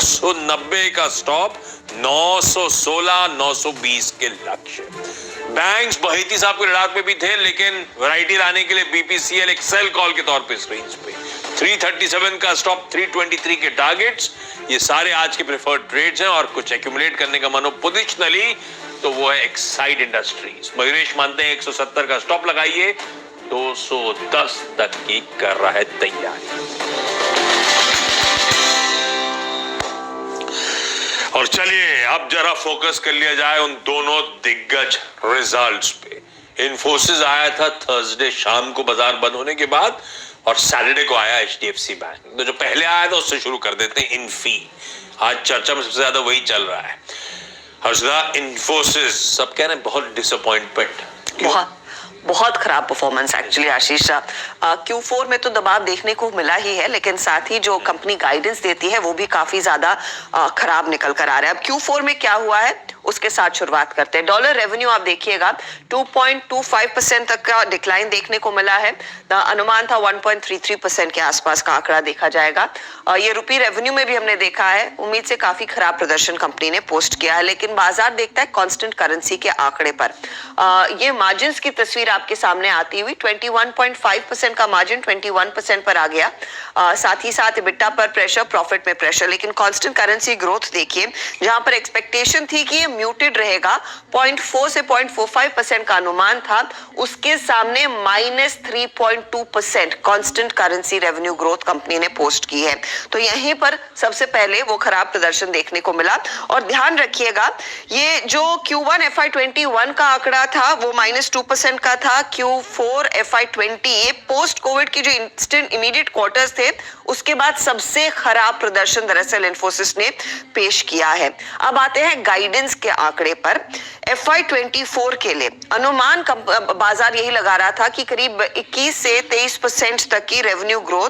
890 का स्टॉप, 916, 920 के लक्ष्य। बैंक्स बहेती साहब के लड़ाक में भी थे, लेकिन वैरायटी लाने के लिए बीपीसीएल एक सेल कॉल के तौर पे इस रेंज पे। 337 का स्टॉप, 323 के टारगेट्स, ये सारे आज के प्रेफर्ड ट्रेड्स हैं। और कुछ एक्यूमुलेट करने का मनो पोजिशनली तो वो है एक्साइड इंडस्ट्रीज। मयूरेश मानते हैं 170 का स्टॉप लगाइए, 210 तक की कर रहा है तैयारी। और चलिए अब जरा फोकस कर लिया जाए उन दोनों दिग्गज रिजल्ट्स पे। इन्फोसिस आया था थर्सडे शाम को बाजार बंद होने के बाद, और सैटरडे को आया एचडीएफसी बैंक। तो जो पहले आया था उससे शुरू कर देते हैं। इन्फी आज चर्चा में सबसे ज्यादा वही चल रहा है। हर्षदा, इन्फोसिस सब कह रहे हैं बहुत डिसअपॉइंटमेंट, बहुत खराब परफॉर्मेंस एक्चुअली आशीष। Q4 में तो दबाव देखने को मिला ही है, लेकिन साथ ही जो कंपनी गाइडेंस देती है वो भी काफी ज्यादा खराब निकल कर आ रहा है। अब Q4 में क्या हुआ है उसके साथ शुरुआत करते हैं। डॉलर रेवेन्यू आप देखिएगा 2.25% तक का डिक्लाइन देखने को मिला है। अनुमान था 1.33% के आसपास का आंकड़ा देखा जाएगा। ये रुपी रेवेन्यू में भी हमने देखा है, उम्मीद से काफी खराब प्रदर्शन कंपनी ने पोस्ट किया है, लेकिन बाजार देखता है कांस्टेंट करेंसी के आंकड़े पर। ये मार्जिन्स की तस्वीर आपके सामने आती हुई 21.5% का मार्जिन 21% पर आ गया। साथ ही साथ EBITDA पर प्रेशर, प्रॉफिट में प्रेशर, लेकिन कांस्टेंट करेंसी ग्रोथ देखिए, जहां पर एक्सपेक्टेशन थी कि ये म्यूटेड रहेगा, 0.4 से 0.45% का अनुमान था, उसके सामने -3.2% constant currency revenue growth company ने पोस्ट की है। तो यहीं पर सबसे पहले वो खराब प्रदर्शन देखने को मिला। और ध्यान रखिएगा, ये जो Q1 FY21 का आंकड़ा था वो -2% का था। Q4 FY20 ये पोस्ट कोविड की जो इंस्टेंट इमीडिएट क्वार्टर्स थे उसके बाद सबसे खराब प्रदर्शन दरअसल इन्फोसिस ने पेश किया है। अब आते हैं गाइडेंस के आंकड़े पर। FY24 के लिए अनुमान बाजार यही लगा रहा था कि करीब 21 से 23% तक की revenue growth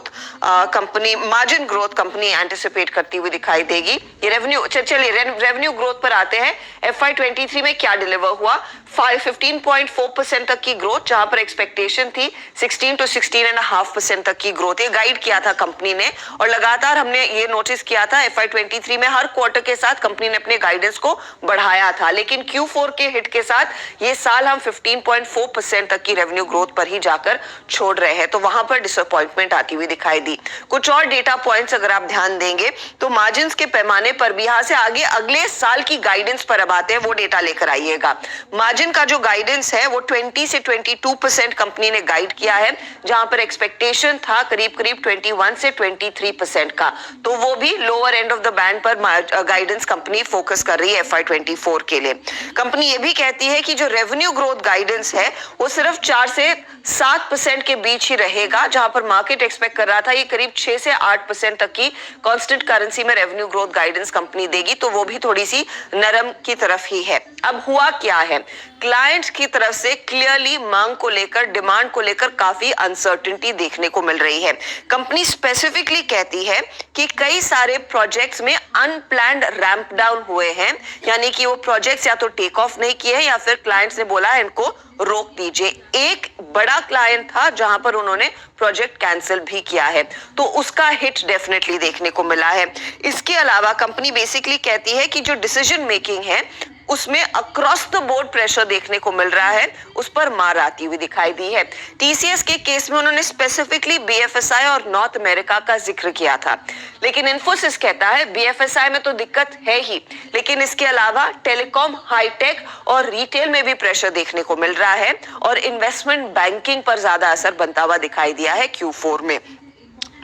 company, margin growth company anticipate करती हुई दिखाई देगी। ये रेवेन्यू, चलिए रेवेन्यू ग्रोथ पर आते हैं। FY23 में क्या डिलीवर हुआ? 15.4% तक की ग्रोथ, जहां पर एक्सपेक्टेशन थी 16 to 16.5% तक की ग्रोथ। ये गाइड किया था कंपनी ने, और लगातार हमने ये नोटिस किया था FY23 में हर क्वार्टर के साथ कंपनी ने अपने गाइडेंस को बढ़ाया था, लेकिन Q4 के हिट के साथ ये साल हम 15.4% तक की रेवेन्यू ग्रोथ पर ही जाकर छोड़ रहे हैं। तो वहां पर डिसअपॉइंटमेंट आती हुई दिखाई दी। कुछ और डेटा पॉइंट्स अगर आप ध्यान देंगे तो मार्जिन के पैमाने पर भी यहां से आगे अगले साल की गाइडेंस पर अब आते हैं, वो डेटा लेकर आइएगा। मार्जिन का जो गाइडेंस है वो 20 से 22% कंपनी ने गाइड किया है, जहां पर एक्सपेक्टेशन था करीब 21 से 23% का। तो वो भी lower end of the band पर गाइडेंस कंपनी फोकस कर रही है FY24 के लिए। कंपनी ये भी कहती है कि जो रेवेन्यू ग्रोथ गाइडेंस है वो सिर्फ 4 से 7% के बीच ही रहेगा, जहां पर मार्केट एक्सपेक्ट कर रहा था ये करीब 6 से 8% तक की कांस्टेंट करेंसी में रेवेन्यू ग्रोथ गाइडेंस कंपनी देगी। तो वो भी थोड़ी सी नरम की तरफ ही है। अब हुआ क्या है, क्लाइंट्स की तरफ से क्लियरली मांग को लेकर, डिमांड को लेकर काफी अनसर्टेनिटी देखने को मिल रही है। कंपनी स्पेसिफिकली कहती है कि कई सारे प्रोजेक्ट्स में अनप्लान्ड रैंप डाउन हुए हैं, यानी कि वो प्रोजेक्ट्स या तो टेक ऑफ नहीं किए हैं या फिर क्लाइंट्स ने बोला है इनको रोक दीजिए। एक बड़ा क्लाइंट था जहां पर उन्होंने प्रोजेक्ट कैंसिल भी किया है, तो उसका हिट डेफिनेटली देखने को मिला है। इसके अलावा कंपनी बेसिकली कहती है कि जो डिसीजन मेकिंग है उसमें अक्रॉस द बोर्ड प्रेशर देखने को मिल रहा है, उस पर मार आती हुई दिखाई दी है। टीसीएस के केस में उन्होंने स्पेसिफिकली बीएफएसआई और नॉर्थ अमेरिका का जिक्र किया था, लेकिन इन्फोसिस कहता है बीएफएसआई में तो दिक्कत है ही, लेकिन इसके अलावा टेलीकॉम, हाईटेक और रिटेल में भी प्रेशर देखने को मिल रहा है, और इन्वेस्टमेंट बैंकिंग पर ज्यादा असर बनता हुआ दिखाई दिया है Q4 में।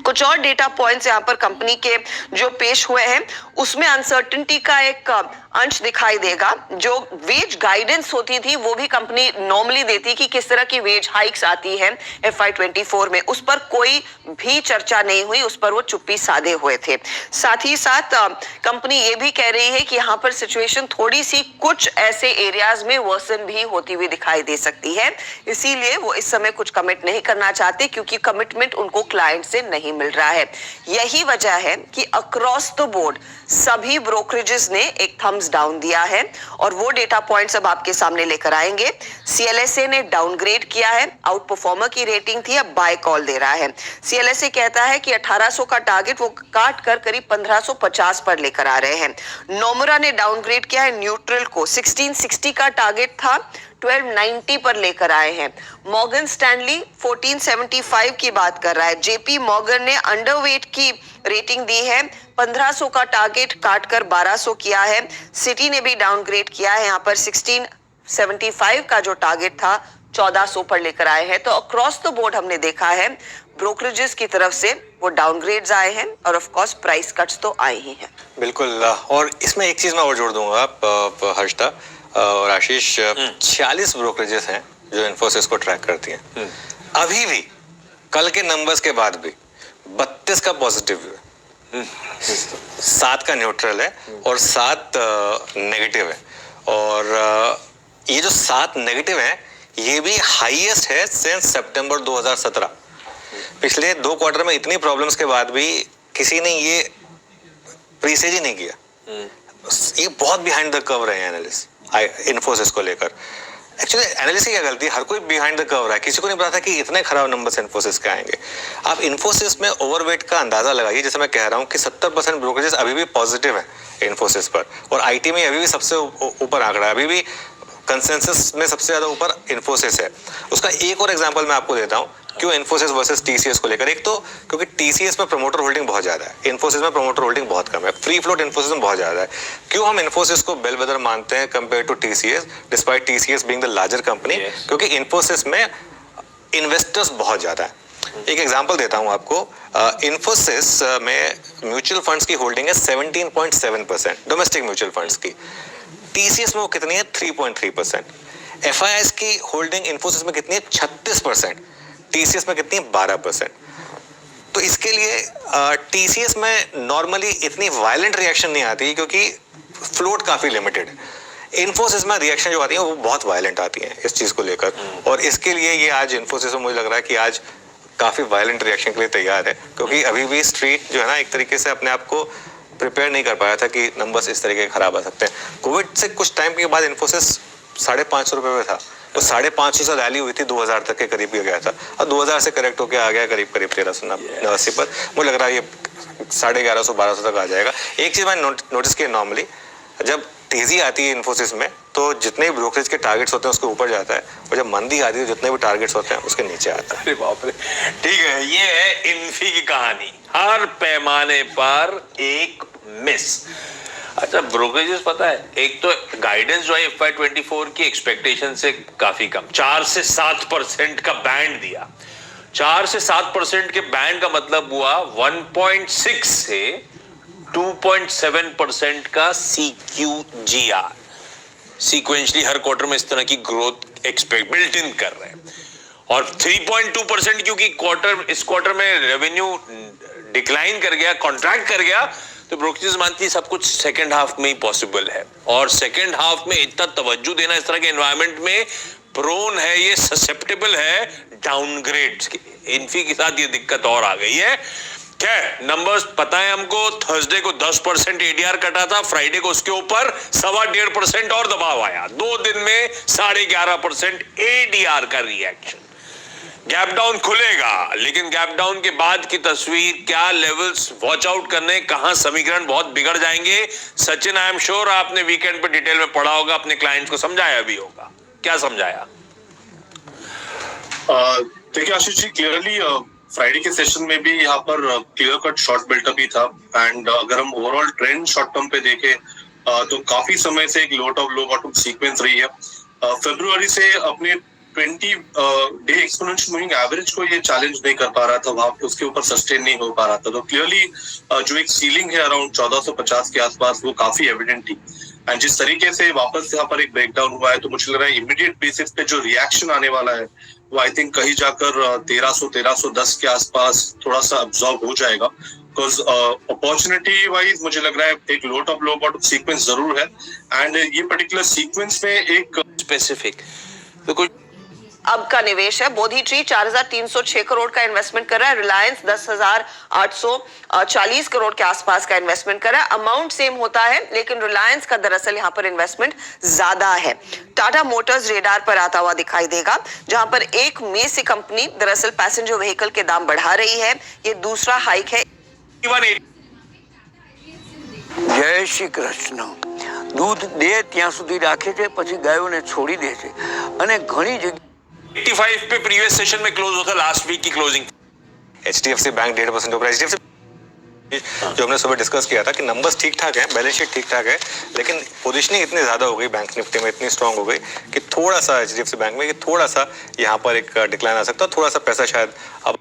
कुछ और डेटा पॉइंट्स यहाँ पर कंपनी के जो पेश हुए हैं उसमें अनसर्टेनिटी का एक अंश दिखाई देगा। जो वेज गाइडेंस होती थी वो भी कंपनी नॉर्मली देती कि किस तरह की वेज हाइक्स आती है FY24 में, उस पर कोई भी चर्चा नहीं हुई, उस पर वो चुप्पी साधे हुए थे। साथ ही साथ कंपनी ये भी कह रही है कि यहाँ पर सिचुएशन थोड़ी सी कुछ ऐसे एरियाज में वर्सन भी होती हुई दिखाई दे सकती है, इसीलिए वो इस समय कुछ कमिट नहीं करना चाहते, क्योंकि कमिटमेंट उनको क्लाइंट से नहीं नहीं मिल रहा है। यही वजह है कि अक्रॉस द बोर्ड सभी ब्रोकरेजेस ने एक थम्स डाउन दिया है और वो डेटा पॉइंट्स अब आपके सामने लेकर आएंगे। CLSA ने डाउनग्रेड किया है, आउट परफॉर्मर की रेटिंग थी, अब बाय कॉल दे रहा है। CLSA कहता है कि 1800 का टारगेट वो काट कर करीब 1550 पर लेकर आ रहे हैं। नोमुरा ने डाउनग्रेड किया है न्यूट्रल को, 1660 का टारगेट था 1290 पर लेकर आए हैं। मॉर्गन स्टैनली 1475 की बात कर रहा है। JP मॉर्गन ने अंडरवेट की रेटिंग दी है, 1500 का टारगेट काटकर 1200 किया है। सिटी ने भी डाउनग्रेड किया है, यहाँ पर 1675 का जो टारगेट था 1400 पर लेकर आए हैं। तो अक्रॉस द बोर्ड हमने देखा है ब्रोकरेजेस की तरफ से वो डाउनग्रेड्स आए हैं और ऑफ कोर्स प्राइस कट्स तो आए ही हैं। बिल्कुल, और इसमें एक चीज मैं और जोड़ दूंगा हर्षदा और आशीष, 46 ब्रोकरेजेस हैं जो इन्फोसिस को ट्रैक करती हैं। अभी भी कल के नंबर्स के बाद भी 32 का पॉजिटिव है, 7 का न्यूट्रल है और 7 नेगेटिव है। और ये जो 7 नेगेटिव हैं ये भी हाईएस्ट है सिंस सितंबर 2017। पिछले 2 क्वार्टर में इतनी प्रॉब्लम्स के बाद भी किसी ने ये प्रीसेज ही नहीं किया। ये बहुत बिहाइंड द कर्व रहे हैं एनालिस्ट इन्फोसिस को लेकर। एक्चुअली एनालिस्ट की क्या गलती है, हर कोई बिहाइंड द कर्व रहा है, किसी को नहीं पता था कि इतने खराब नंबर्स इन्फोसिस के आएंगे। आप इन्फोसिस में ओवरवेट का अंदाजा लगाइए, जैसे मैं कह रहा हूँ कि 70% ब्रोकरेजेस अभी भी पॉजिटिव है इन्फोसिस पर, और IT में अभी भी सबसे ऊपर आंकड़ा है, अभी भी कंसेंसस में सबसे ज्यादा ऊपर इन्फोसिस है। उसका एक और एग्जांपल मैं आपको देता हूँ क्यों इन्फोसिस वर्सेस TCS को लेकर। एक तो क्योंकि TCS में प्रमोटर होल्डिंग बहुत ज्यादा है, इन्फोसिस में प्रमोटर होल्डिंग बहुत कम है, फ्री फ्लोट इन्फोसिस में बहुत ज्यादा है। क्यों हम इन्फोसिस को बेलवेदर मानते हैं compare to TCS despite TCS being the larger company? क्योंकि इन्फोसिस में इन्वेस्टर्स बहुत ज्यादा है। एक एग्जांपल देता हूं आपको, इन्फोसिस में म्यूचुअल फंड्स की होल्डिंग है 17.7% डोमेस्टिक म्यूचुअल फंड्स की। TCS में वो कितनी है? 3.3%। FIIs की होल्डिंग इन्फोसिस में कितनी है? 36%। TCS में कितनी है? 12%। तो इसके लिए TCS में नॉर्मली इतनी वायलेंट रिएक्शन नहीं आती क्योंकि फ्लोट काफी लिमिटेड है। इन्फोसिस में रिएक्शन जो आती है वो बहुत वायलेंट आती है इस चीज को लेकर, और इसके लिए ये आज इन्फोसिस में मुझे लग रहा है कि आज काफी वायलेंट रिएक्शन के लिए तैयार है, क्योंकि अभी भी स्ट्रीट जो है ना एक तरीके से अपने आप को प्रिपेयर नहीं कर पाया था कि नंबर्स इस तरीके खराब आ सकते हैं। कोविड से कुछ टाइम के बाद इन्फोसिस 550 रुपए में था, तो 550 से रैली हुई थी 2000 तक के करीब गया था, और 2000 से करेक्ट होकर आ गया करीब 1380 पर। मुझे लग रहा है ये 1150 1200 तक आ जाएगा। एक चीज मैंने नोटिस किया, नॉर्मली जब तेजी आती है इन्फोसिस में तो जितने भी ब्रोकरेज के टारगेट्स होते हैं उसके ऊपर जाता है, और जब मंदी आती है तो जितने भी टारगेट्स होते हैं उसके नीचे आता है। अरे बाप रे, ठीक है, ये है इन्फी की कहानी, हर पैमाने पर एक मिस। अच्छा, ब्रोकरेजेस पता है, एक तो गाइडेंस जो है FY24 की एक्सपेक्टेशन से काफी कम, 4 से 7% का बैंड दिया। 4 से 7% के बैंड का मतलब हुआ 1.6 से 2.7% का CQGR। सीक्वेंशली हर क्वार्टर में इस तरह की ग्रोथ एक्सपेक्ट बिल्ट इन कर रहे हैं, और 3.2% क्योंकि इस क्वार्टर में रेवेन्यू डिक्लाइन कर गया, कॉन्ट्रैक्ट कर गया, तो ब्रोकरेजेस मानती है सब कुछ सेकंड हाफ में ही पॉसिबल है, और सेकंड हाफ में इतना तवज्जो देना इस तरह के एनवायरनमेंट में प्रोन है, ये ससेप्टेबल है डाउनग्रेड्स की। इन्फी के साथ ये दिक्कत और आ गई है। क्या नंबर्स पता है हमको, थर्सडे को 10% ADR कटा था, फ्राइडे को उसके ऊपर 1.25% और दबाव आया, 2 दिन में 11.5% ADR का रिएक्शन। गैप डाउन खुलेगा, लेकिन गैप डाउन के बाद की तस्वीर, क्या लेवल्स वॉच आउट करने, कहां समीकरण बहुत बिगड़ जाएंगे। सचिन, आई एम श्योर आपने वीकेंड पे डिटेल में पढ़ा होगा, अपने क्लाइंट्स को समझाया भी होगा, क्या समझाया? देखिए आशीष जी, क्लियरली फ्राइडे के सेशन में भी यहाँ पर क्लियर कट शॉर्ट बिल्टअप ही था, एंड अगर हम ओवरऑल ट्रेंड शॉर्ट टर्म पे देखें तो काफी समय से एक लो टॉप लो बॉटम सीक्वेंस रही है। फरवरी से अपने 20 डे एक्सपोनेंशियल मूविंग एवरेज को ये चैलेंज नहीं कर पा रहा था, वहां पे उसके ऊपर सस्टेन नहीं हो पा रहा था। तो क्लियरली जो एक सीलिंग है अराउंड 1450 के आसपास, वो काफी एविडेंट थी, एंड जिस तरीके से वापस यहाँ पर एक ब्रेकडाउन हुआ है, तो मुझे लग रहा है इमीडिएट बेसिस पे जो रिएक्शन आने वाला है वो आई थिंक कहीं जाकर 1300-1310 के आसपास थोड़ा सा अब्सॉर्ब हो जाएगा, बिकॉज अपॉर्चुनिटी वाइज मुझे लग रहा है एक लो टॉप लो बॉटम सीक्वेंस जरूर है, एंड ये पर्टिकुलर सीक्वेंस में एक स्पेसिफिक तो कुछ अब का निवेश है। बोधी ट्री 4,306 करोड़ का इन्वेस्टमेंट कर रहा है। रिलायंस 10,840 करोड़ के आसपास का इन्वेस्टमेंट कर रहा है। अमाउंट सेम होता है लेकिन रिलायंस का दरअसल यहाँ पर इन्वेस्टमेंट ज्यादा है। टाटा मोटर्स रेडार पर आता हुआ दिखाई देगा, जहां पर 1 मई से कंपनी दरअसल पैसेंजर व्हीकल के दाम बढ़ा रही है। ये दूसरा हाइक है। જય શ્રી કૃષ્ણ। દૂધ દે ત્યાં સુધી રાખે છે, પછી ગાયોને છોડી દે છે અને ઘણી જગ્યાએ 85 पे प्रीवियस सेशन में क्लोज होता लास्ट वीक की क्लोजिंग। HDFC बैंक 1.5% ऊपर। HDFC जो हमने सुबह डिस्कस किया था कि नंबर्स ठीक ठाक है, बैलेंस शीट ठीक ठाक है, लेकिन पोजीशनिंग इतनी ज्यादा हो गई बैंक निफ्टी में, इतनी स्ट्रांग हो गई कि थोड़ा सा HDFC बैंक में कि थोड़ा सा यहाँ पर एक डिक्लाइन आ सकता है। थोड़ा सा पैसा शायद अब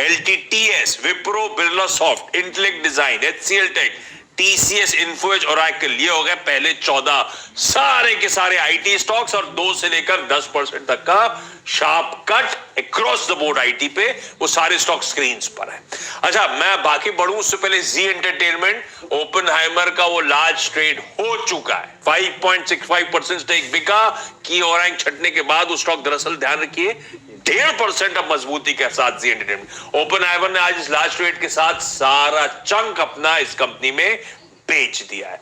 LTTS, Wipro, Birla soft, intellect design, HCL take, TCS, Info Edge, Oracle, ये हो गए पहले 14 सारे के सारे आईटी स्टॉक्स और 2 से लेकर 10% तक का sharp cut across the board IT पे, वो सारे स्टॉक स्क्रीन्स पर है। अच्छा, मैं बाकी बढ़ूं उससे पहले जी एंटरटेनमेंट, ओपनहाइमर का वो लार्ज ट्रेड हो चुका है। 5.65% स्टेक बिका की और रैंक छटने के बाद वो स्टॉक दरअसल ध्यान रखिए 1.5% अब मजबूती के साथ जी एंटरटेनमेंट। ओपनहाइमर ने आज इस लास्ट ट्रेड के साथ सारा चंक अपना इस कंपनी में बेच दिया है।